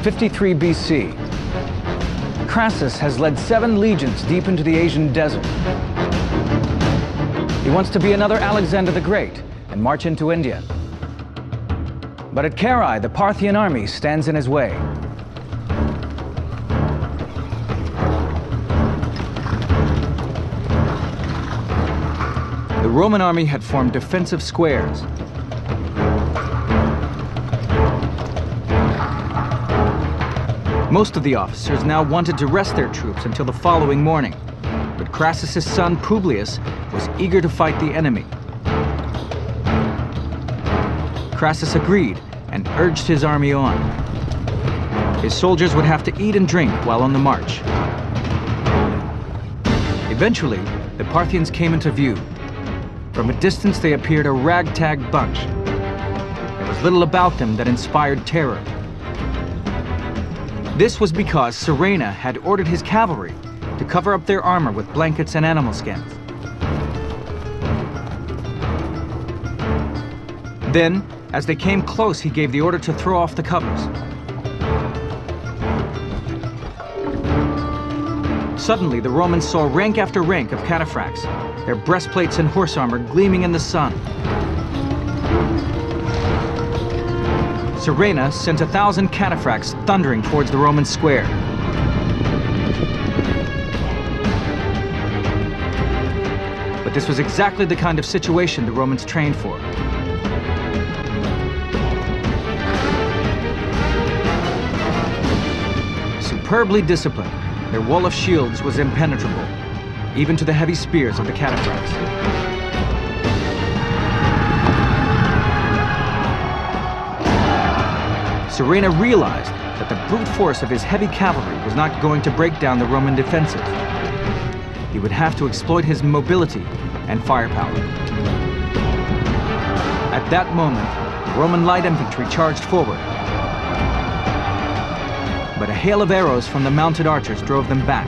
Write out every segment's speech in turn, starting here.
53 BC. Crassus has led 7 legions deep into the Asian desert. He wants to be another Alexander the Great and march into India. But at Carrhae, the Parthian army stands in his way. The Roman army had formed defensive squares. Most of the officers now wanted to rest their troops until the following morning, but Crassus's son Publius was eager to fight the enemy. Crassus agreed and urged his army on. His soldiers would have to eat and drink while on the march. Eventually, the Parthians came into view. From a distance, they appeared a ragtag bunch. There was little about them that inspired terror. This was because Carrhae had ordered his cavalry to cover up their armor with blankets and animal skins. Then, as they came close, he gave the order to throw off the covers. Suddenly, the Romans saw rank after rank of cataphracts, their breastplates and horse armor gleaming in the sun. Carrhae sent 1,000 cataphracts thundering towards the Roman square. But this was exactly the kind of situation the Romans trained for. Superbly disciplined, their wall of shields was impenetrable, even to the heavy spears of the cataphracts. Carrhae realized that the brute force of his heavy cavalry was not going to break down the Roman defenses. He would have to exploit his mobility and firepower. At that moment, Roman light infantry charged forward. But a hail of arrows from the mounted archers drove them back.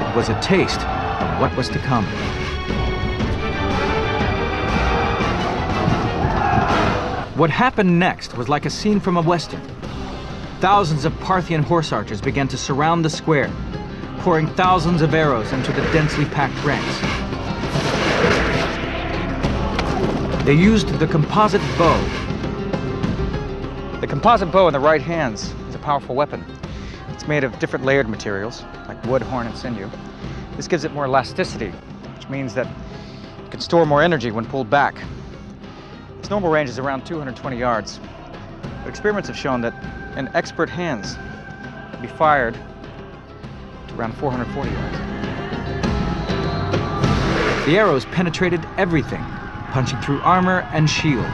It was a taste of what was to come. What happened next was like a scene from a Western. Thousands of Parthian horse archers began to surround the square, pouring thousands of arrows into the densely packed ranks. They used the composite bow. The composite bow in the right hand is a powerful weapon. It's made of different layered materials, like wood, horn, and sinew. This gives it more elasticity, which means that it can store more energy when pulled back. Its normal range is around 220 yards. But experiments have shown that in expert hands, it can be fired to around 440 yards. The arrows penetrated everything, punching through armor and shields.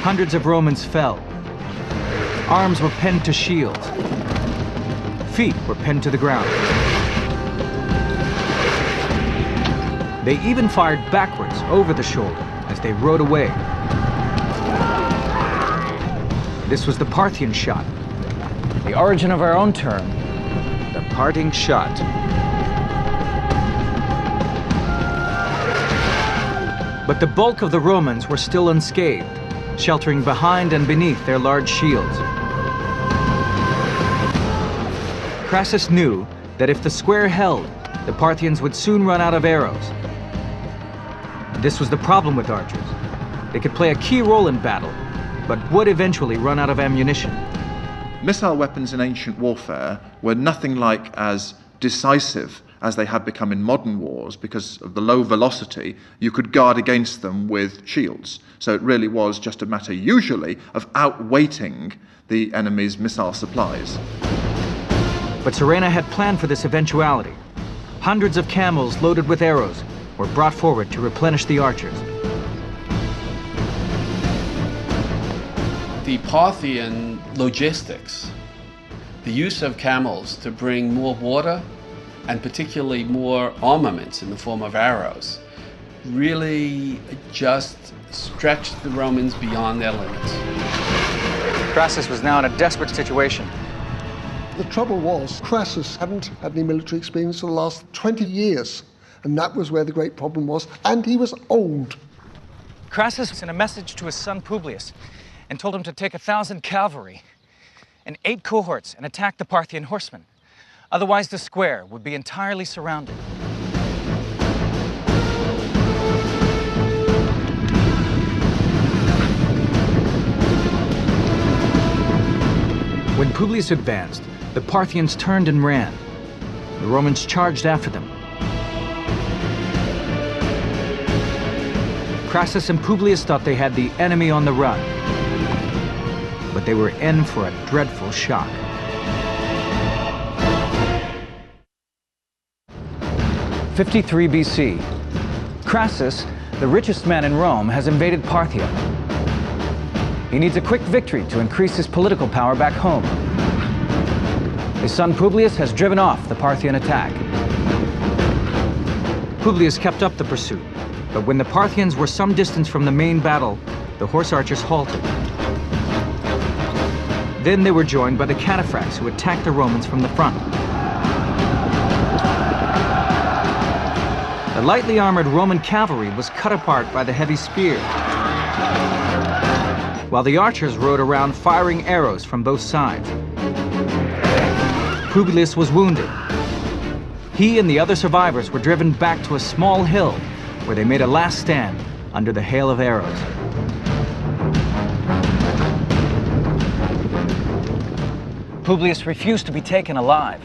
Hundreds of Romans fell. Arms were pinned to shields. Feet were pinned to the ground. They even fired backwards over the shoulder as they rode away. This was the Parthian shot, the origin of our own term, the parting shot. But the bulk of the Romans were still unscathed, sheltering behind and beneath their large shields. Crassus knew that if the square held, the Parthians would soon run out of arrows. This was the problem with archers. They could play a key role in battle, but would eventually run out of ammunition. Missile weapons in ancient warfare were nothing like as decisive as they had become in modern wars because of the low velocity. You could guard against them with shields. So it really was just a matter, usually, of outweighting the enemy's missile supplies. But Carrhae had planned for this eventuality. Hundreds of camels loaded with arrows were brought forward to replenish the archers. The Parthian logistics, the use of camels to bring more water and particularly more armaments in the form of arrows, really just stretched the Romans beyond their limits. Crassus was now in a desperate situation. The trouble was, Crassus hadn't had any military experience for the last 20 years. And that was where the great problem was. And he was old. Crassus sent a message to his son Publius and told him to take 1,000 cavalry and 8 cohorts and attack the Parthian horsemen. Otherwise, the square would be entirely surrounded. When Publius advanced, the Parthians turned and ran. The Romans charged after them. Crassus and Publius thought they had the enemy on the run, but they were in for a dreadful shock. '53 BC. Crassus, the richest man in Rome, has invaded Parthia. He needs a quick victory to increase his political power back home. His son Publius has driven off the Parthian attack. Publius kept up the pursuit, but when the Parthians were some distance from the main battle, the horse archers halted. Then they were joined by the cataphracts who attacked the Romans from the front. The lightly armored Roman cavalry was cut apart by the heavy spear, while the archers rode around firing arrows from both sides. Publius was wounded. He and the other survivors were driven back to a small hill where they made a last stand under the hail of arrows. Publius refused to be taken alive.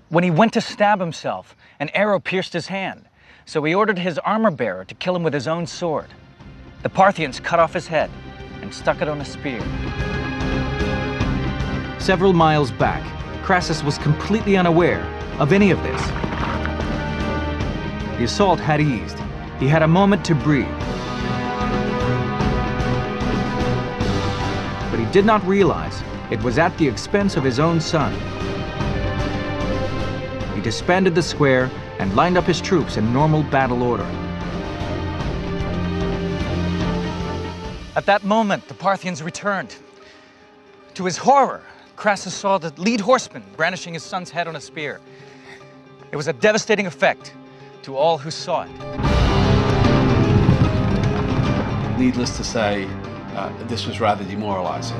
When he went to stab himself, an arrow pierced his hand, so he ordered his armor-bearer to kill him with his own sword. The Parthians cut off his head and stuck it on a spear. Several miles back, Crassus was completely unaware of any of this. The assault had eased. He had a moment to breathe. But he did not realize it was at the expense of his own son. He disbanded the square and lined up his troops in normal battle order. At that moment, the Parthians returned. To his horror, Crassus saw the lead horseman brandishing his son's head on a spear. It was a devastating effect to all who saw it. Needless to say, this was rather demoralizing.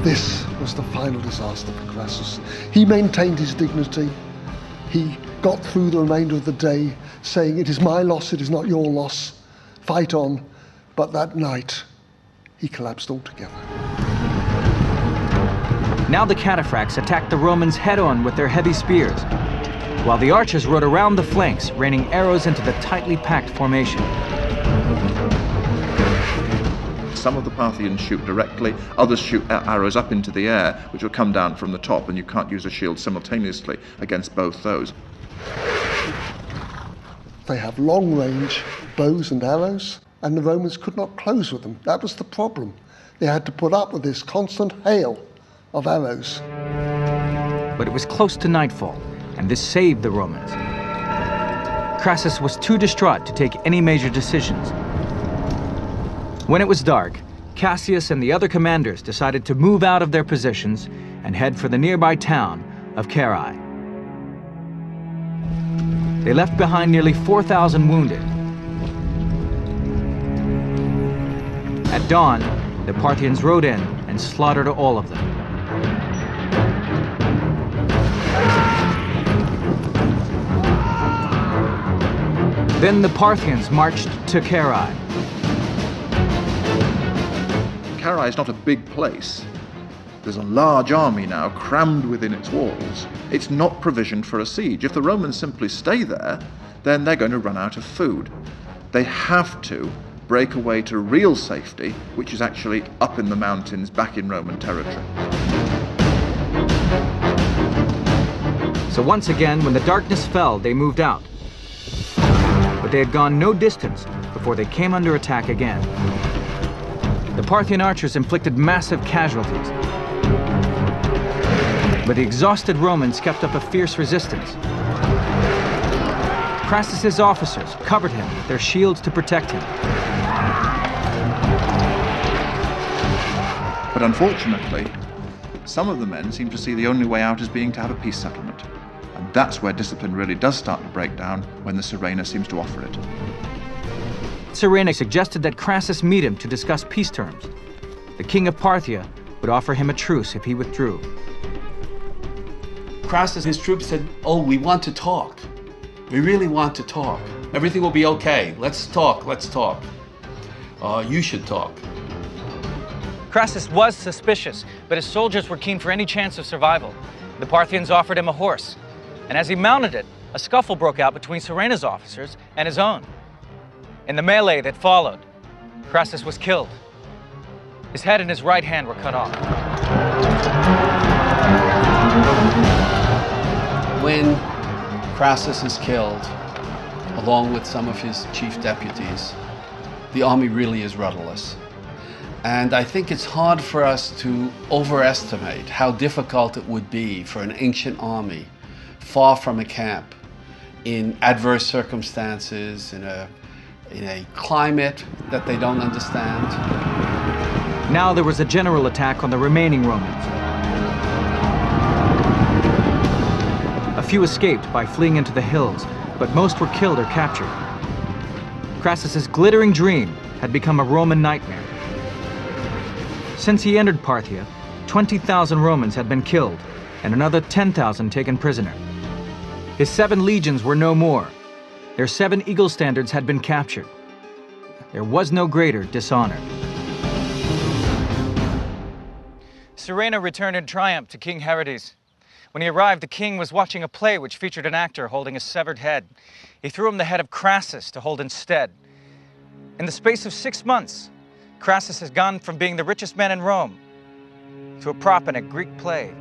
This was the final disaster for Crassus. He maintained his dignity. He got through the remainder of the day saying, "It is my loss, it is not your loss. Fight on." But that night, he collapsed altogether. Now the cataphracts attacked the Romans head-on with their heavy spears, while the archers rode around the flanks, raining arrows into the tightly packed formation. Some of the Parthians shoot directly, others shoot arrows up into the air, which will come down from the top, and you can't use a shield simultaneously against both those. They have long-range bows and arrows, and the Romans could not close with them. That was the problem. They had to put up with this constant hail of arrows. But it was close to nightfall, and this saved the Romans. Crassus was too distraught to take any major decisions. When it was dark, Cassius and the other commanders decided to move out of their positions and head for the nearby town of Carrhae. They left behind nearly 4,000 wounded. At dawn, the Parthians rode in and slaughtered all of them. Then the Parthians marched to Carrhae. Carrhae is not a big place. There's a large army now crammed within its walls. It's not provisioned for a siege. If the Romans simply stay there, then they're going to run out of food. They have to break away to real safety, which is actually up in the mountains, back in Roman territory. So once again, when the darkness fell, they moved out. But they had gone no distance before they came under attack again. The Parthian archers inflicted massive casualties, but the exhausted Romans kept up a fierce resistance. Crassus's officers covered him with their shields to protect him. But unfortunately, some of the men seem to see the only way out as being to have a peace settlement. And That's where discipline really does start to break down, when the Sirena seems to offer it. Sirena suggested that Crassus meet him to discuss peace terms. The king of Parthia would offer him a truce if he withdrew. Crassus and his troops said, "Oh, we want to talk. We really want to talk. Everything will be okay. Let's talk, let's talk. You should talk." Crassus was suspicious, but his soldiers were keen for any chance of survival. The Parthians offered him a horse, and as he mounted it, a scuffle broke out between Sirena's officers and his own. In the melee that followed, Crassus was killed. His head and his right hand were cut off. When Crassus is killed, along with some of his chief deputies, the army really is rudderless. And I think it's hard for us to overestimate how difficult it would be for an ancient army, far from a camp, in adverse circumstances, in a climate that they don't understand. Now there was a general attack on the remaining Romans. A few escaped by fleeing into the hills, but most were killed or captured. Crassus's glittering dream had become a Roman nightmare. Since he entered Parthia, 20,000 Romans had been killed and another 10,000 taken prisoner. His 7 legions were no more. Their 7 eagle standards had been captured. There was no greater dishonor. Sirena returned in triumph to King Herodes. When he arrived, the king was watching a play which featured an actor holding a severed head. He threw him the head of Crassus to hold instead. In the space of 6 months, Crassus has gone from being the richest man in Rome to a prop in a Greek play.